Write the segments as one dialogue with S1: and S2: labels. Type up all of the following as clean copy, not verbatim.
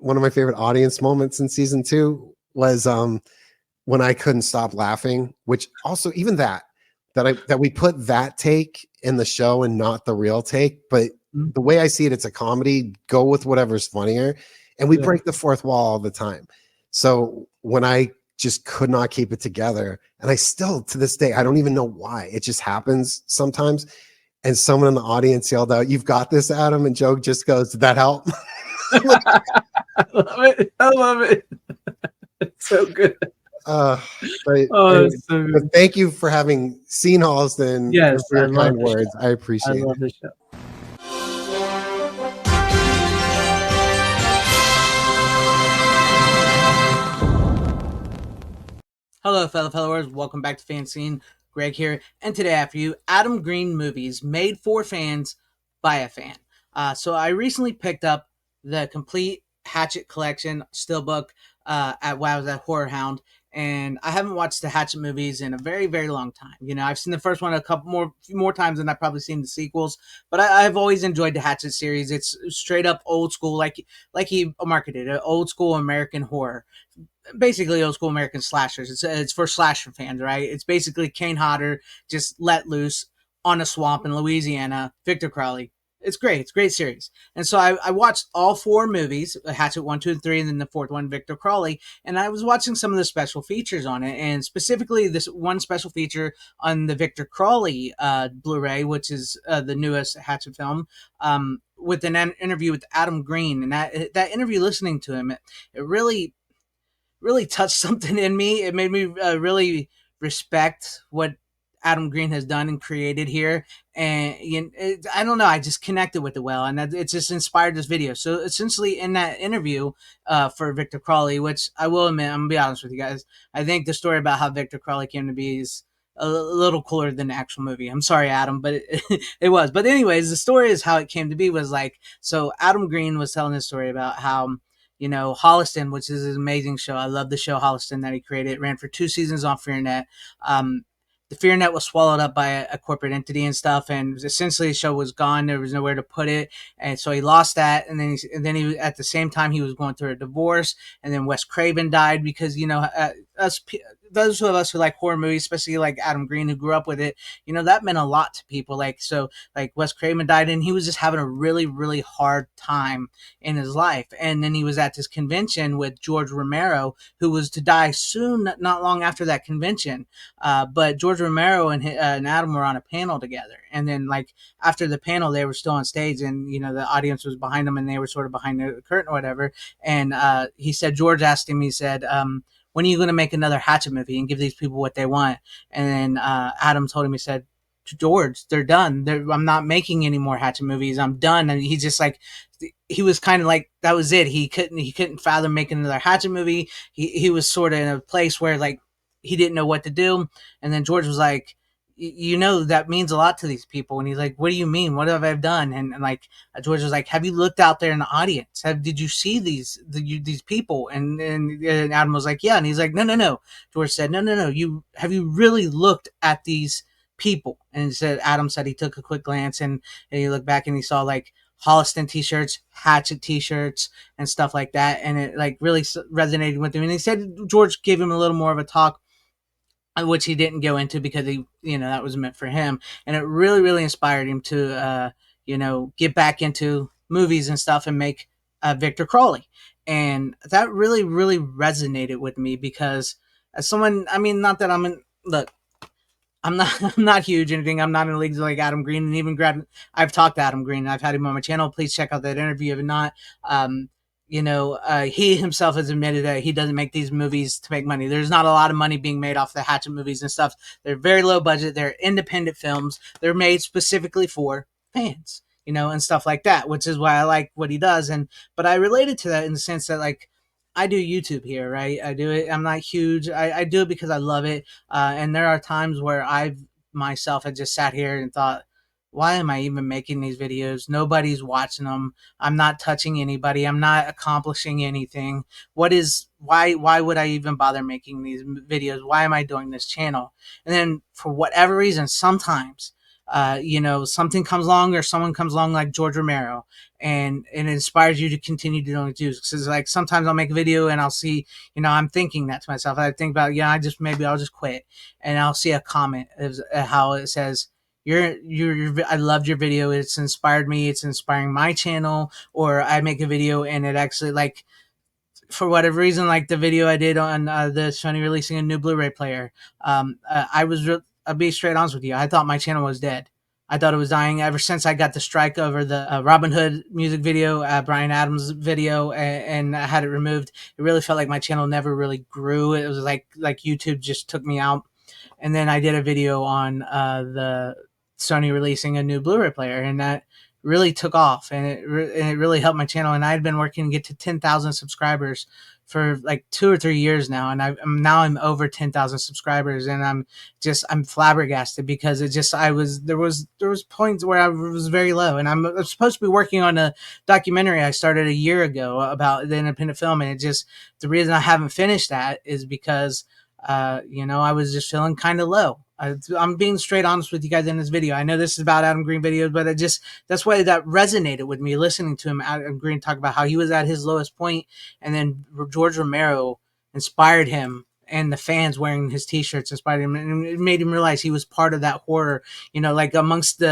S1: one of my favorite audience moments in season 2 was when I couldn't stop laughing, which also even that we put that take in the show and not the real take. But the way I see it, it's a comedy. Go with whatever's funnier. And we break the fourth wall all the time. So when I just could not keep it together, and I still to this day, I don't even know why. It just happens sometimes. And someone in the audience yelled out, "You've got this, Adam." And Joe just goes, "Did that help?"
S2: I love it. I love it. It's so good.
S1: But
S2: So good.
S1: Thank you for having seen Holliston.
S2: Yes,
S1: for your kind words. I appreciate it.
S2: I love the show. Hello, fellow followers. Welcome back to FanZcene. Greg here, and today I have for you Adam Green movies made for fans by a fan. So I recently picked up the complete Hatchet collection steelbook while I was at Horror Hound, and I haven't watched the Hatchet movies in a very, very long time. You know, I've seen the first one a few more times than I've probably seen the sequels, but I've always enjoyed the Hatchet series. It's straight up old school, like he marketed it, old school American horror. Basically old school American slashers. It's for slasher fans, right? It's basically Kane Hodder just let loose on a swamp in Louisiana. Victor Crowley. It's great. It's a great series. And so I watched all 4 movies, Hatchet 1, 2, and 3, and then the 4th one, Victor Crowley. And I was watching some of the special features on it, and specifically this one special feature on the Victor Crowley Blu-ray, which is the newest Hatchet film, with an interview with Adam Green. And that interview, listening to him, it really touched something in me. It made me really respect what Adam Green has done and created here. And I don't know, I just connected with it well, and it just inspired this video. So essentially in that interview for Victor Crowley, which I will admit, I'm going to be honest with you guys, I think the story about how Victor Crowley came to be is a little cooler than the actual movie. I'm sorry, Adam, but it was. But anyways, the story is how it came to be was like, so Adam Green was telling his story about how, you know, Holliston, which is an amazing show. I love the show Holliston that he created. It ran for 2 seasons on FearNet. The FearNet was swallowed up by a corporate entity and stuff, and essentially the show was gone. There was nowhere to put it, and so he lost that. And then he at the same time he was going through a divorce, and then Wes Craven died because, you know, those of us who like horror movies, especially like Adam Green, who grew up with it, you know, that meant a lot to people. Like, so like Wes Craven died, and he was just having a really, really hard time in his life. And then he was at this convention with George Romero, who was to die soon, not long after that convention. But George Romero and Adam were on a panel together. And then like after the panel, they were still on stage, and, you know, the audience was behind them, and they were sort of behind the curtain or whatever. And he said, George asked him, he said, when are you going to make another Hatchet movie and give these people what they want? And then Adam told him, he said, George, they're done. I'm not making any more Hatchet movies. I'm done. And he just like, he was kind of like, that was it. He couldn't fathom making another Hatchet movie. He was sort of in a place where like he didn't know what to do. And then George was like, you know, that means a lot to these people. And he's like, what do you mean? What have I done? And like George was like, have you looked out there in the audience? Did you see these people? And Adam was like, yeah. And he's like, no. George said, no. Have you really looked at these people? And he said, Adam said he took a quick glance, and he looked back and he saw like Holliston t-shirts, Hatchet t-shirts, and stuff like that. And it like really resonated with him. And he said George gave him a little more of a talk, which he didn't go into because he, you know, that was meant for him. And it really, really inspired him to, you know, get back into movies and stuff and make Victor Crowley. And that really, really resonated with me because as someone, I mean, not that I'm not huge or anything. I'm not in leagues like Adam Green, and even I've talked to Adam Green. I've had him on my channel. Please check out that interview if not. You know, he himself has admitted that he doesn't make these movies to make money. There's not a lot of money being made off the Hatchet movies and stuff. They're very low budget. They're independent films. They're made specifically for fans, you know, and stuff like that, which is why I like what he does. But I related to that in the sense that, like, I do YouTube here, right? I do it. I'm not huge. I do it because I love it. And there are times where I've myself had just sat here and thought, why am I even making these videos? Nobody's watching them. I'm not touching anybody. I'm not accomplishing anything. Why would I even bother making these videos? Why am I doing this channel? And then for whatever reason, sometimes something comes along or someone comes along like George Romero, and it inspires you to continue doing it too. Because like sometimes I'll make a video and I'll see, I'm thinking that to myself. I think about, maybe I'll just quit, and I'll see a comment of how it says, I loved your video. It's inspired me. It's inspiring my channel. Or I make a video and it actually, like, for whatever reason, like the video I did on the Sony releasing a new Blu-ray player. I'll be straight honest with you. I thought my channel was dead. I thought it was dying ever since I got the strike over the Robin Hood music video, Brian Adams video, and I had it removed. It really felt like my channel never really grew. It was like YouTube just took me out. And then I did a video on the Sony releasing a new Blu-ray player, and that really took off, and it really helped my channel. And I had been working to get to 10,000 subscribers for like 2 or 3 years now, and I'm over 10,000 subscribers, and I'm flabbergasted because there was points where I was very low, and I'm supposed to be working on a documentary I started a year ago about the independent film, and the reason I haven't finished that is because I was just feeling kind of low. I'm being straight honest with you guys in this video. I know this is about Adam Green videos, but that's why that resonated with me, listening to him, Adam Green, talk about how he was at his lowest point, and then George Romero inspired him, and the fans wearing his t-shirts inspired him, and it made him realize he was part of that horror, like amongst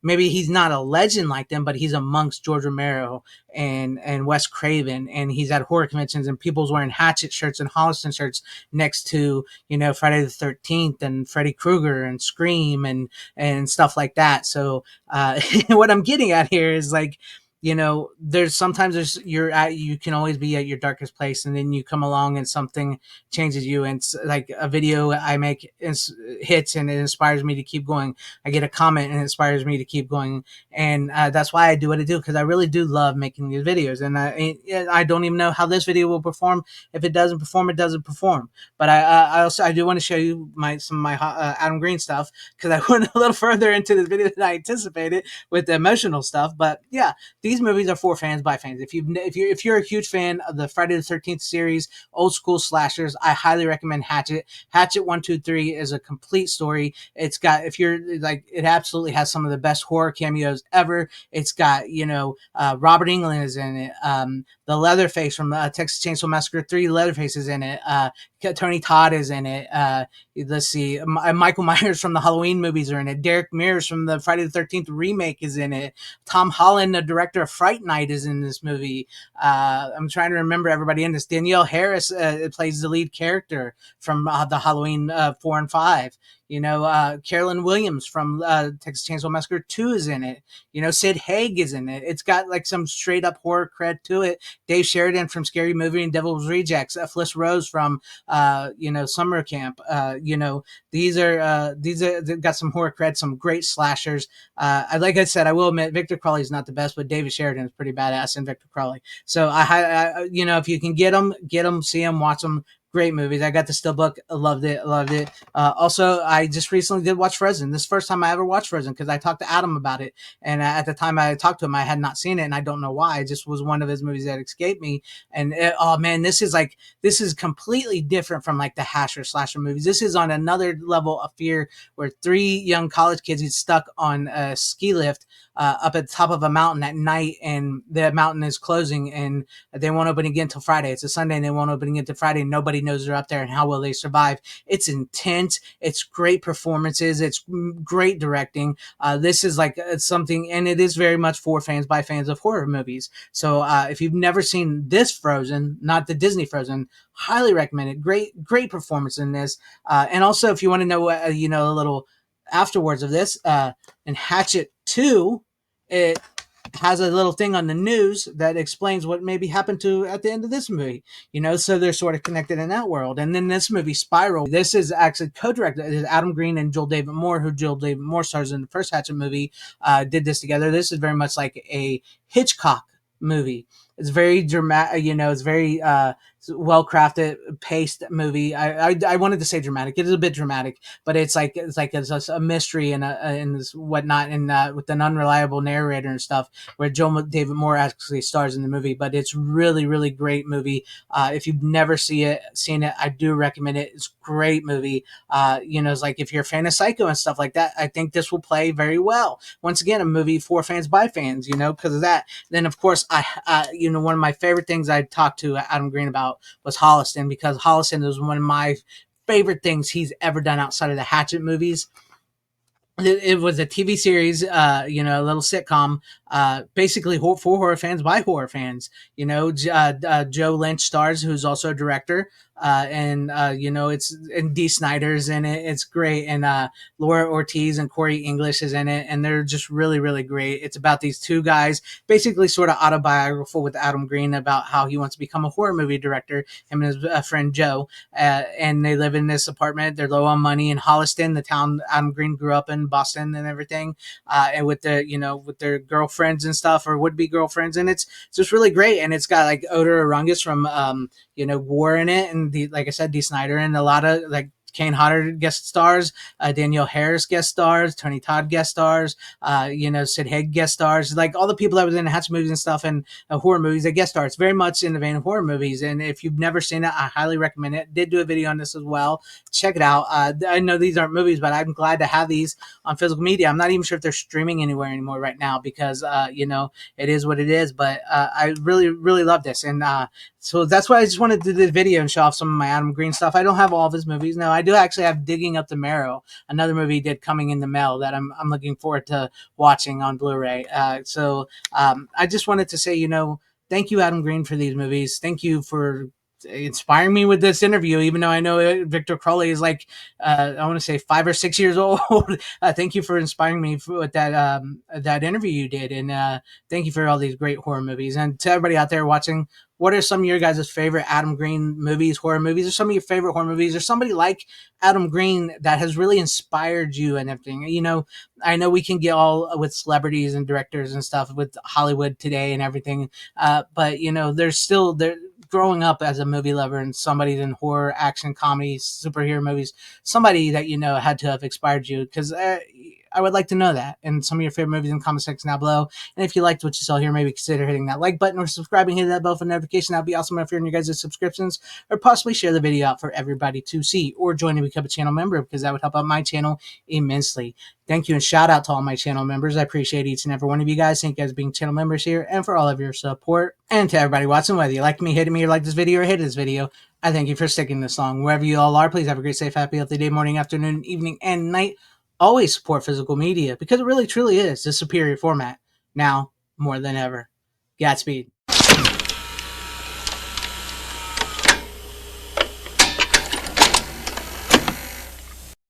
S2: maybe he's not a legend like them, but he's amongst George Romero and Wes Craven, and he's at horror conventions, and people's wearing Hatchet shirts and Holliston shirts next to Friday the 13th and Freddy Krueger and Scream and stuff like that. So what I'm getting at here is, like, you can always be at your darkest place, and then you come along and something changes you, and it's like a video I make hits and it inspires me to keep going. I get a comment and it inspires me to keep going, and that's why I do what I do, because I really do love making these videos. And I don't even know how this video will perform. If it doesn't perform, it doesn't perform. But I do want to show you some of my Adam Green stuff, because I went a little further into this video than I anticipated with the emotional stuff. But yeah, these movies are for fans by fans. If you're a huge fan of the Friday the 13th series, old school slashers, I highly recommend Hatchet. Hatchet 1, 2, 3 is a complete story. It's got, if you're like, it absolutely has some of the best horror cameos ever. It's got, Robert Englund is in it. The Leatherface from Texas Chainsaw Massacre 3, Leatherface is in it. Tony Todd is in it. Let's see, Michael Myers from the Halloween movies are in it. Derek Mears from the Friday the 13th remake is in it. Tom Holland, the director of Fright Night, is in this movie. I'm trying to remember everybody in this. Danielle Harris plays the lead character from the Halloween 4 and 5. Carolyn Williams from Texas Chainsaw Massacre 2 is in it. Sid Haig is in it. It's got like some straight up horror cred to it. Dave Sheridan from Scary Movie and Devil's Rejects. Fliss Rose from Summer Camp. They've got some horror cred, some great slashers. Like I said, I will admit Victor Crowley's not the best, but David Sheridan is pretty badass in Victor Crowley. So if you can get them, see them, watch them. Great movies. I got the Steelbook. I loved it. Also, I just recently did watch Frozen. This is the first time I ever watched Frozen, because I talked to Adam about it. And at the time I talked to him, I had not seen it, and I don't know why. It just was one of his movies that escaped me. And oh man, this is completely different from like the Hasher slasher movies. This is on another level of fear, where three young college kids get stuck on a ski lift up at the top of a mountain at night, and the mountain is closing, and they won't open again until Friday. It's a Sunday, and they won't open again until Friday. And nobody knows they're up there, and how will they survive? It's intense. It's great performances. It's great directing. This is like something, and it is very much for fans by fans of horror movies. So if you've never seen this Frozen, not the Disney Frozen, highly recommend it. Great performance in this. And also, if you want to know, a little afterwards of this, in Hatchet 2, it has a little thing on the news that explains what maybe happened to at the end of this movie, so they're sort of connected in that world. And then this movie, Spiral, this is actually co-directed. It is Adam Green and Joel David Moore, who Joel David Moore stars in the first Hatchet movie, did this together. This is very much like a Hitchcock movie. It's very dramatic. It's very well crafted, paced movie. I wanted to say dramatic. It is a bit dramatic, but it's a mystery and this whatnot, and with an unreliable narrator and stuff. Where Joe David Moore actually stars in the movie, but it's really great movie. If you've never seen it, I do recommend it. It's a great movie. It's like if you're a fan of Psycho and stuff like that, I think this will play very well. Once again, a movie for fans by fans, because of that. Then, of course, one of my favorite things I talked to Adam Green about was Holliston, because Holliston is one of my favorite things he's ever done outside of the Hatchet movies. It was a TV series, a little sitcom, basically for horror fans by horror fans. Joe Lynch stars, who's also a director, and it's and D. Snyder's in it. It's great, and Laura Ortiz and Corey English is in it, and they're just really great. It's about these two guys, basically sort of autobiographical with Adam Green about how he wants to become a horror movie director. Him and his friend Joe, and they live in this apartment. They're low on money in Holliston, the town Adam Green grew up in, Boston, and everything. And with with their girlfriends and stuff, or would be girlfriends, and it's just really great. And it's got like Odor Arungus from War in it, and like I said, D. Snyder, and a lot of like Kane Hodder guest stars, Danielle Harris guest stars, Tony Todd guest stars, Sid Haig guest stars, like all the people that was in the Hatch movies and stuff, and horror movies, they guest stars, very much in the vein of horror movies. And if you've never seen it, I highly recommend it. Did do a video on this as well. Check it out. I know these aren't movies, but I'm glad to have these on physical media. I'm not even sure if they're streaming anywhere anymore right now, because it is what it is. But I really love this, and so that's why I just wanted to do this video and show off some of my Adam Green stuff. I don't have all of his movies. No, I do actually have Digging Up the Marrow, another movie he did coming in the mail that I'm looking forward to watching on Blu-ray. I just wanted to say, thank you, Adam Green, for these movies. Thank you for inspiring me with this interview, even though I know Victor Crowley is like I want to say 5 or 6 years old. Thank you for inspiring me with that interview you did, and thank you for all these great horror movies. And to everybody out there watching, what are some of your guys' favorite Adam Green movies, horror movies, or some of your favorite horror movies, or somebody like Adam Green that has really inspired you and everything? I know we can get all with celebrities and directors and stuff with Hollywood today and everything, but there's still there. Growing up as a movie lover and somebody in horror, action, comedy, superhero movies, somebody that had to have inspired you, because I would like to know that. And some of your favorite movies in the comment section down below. And if you liked what you saw here, maybe consider hitting that like button or subscribing, hitting that bell for notification. That'd be awesome if you're in your guys' subscriptions, or possibly share the video out for everybody to see, or join and become a channel member, because that would help out my channel immensely. Thank you, and shout out to all my channel members. I appreciate each and every one of you guys. Thank you guys for being channel members here, and for all of your support. And to everybody watching, whether you like me, hated me, or like this video, or hated this video, I thank you for sticking this long. Wherever you all are, please have a great, safe, happy, healthy day, morning, afternoon, evening, and night. Always support physical media, because it really truly is the superior format now more than ever. Godspeed.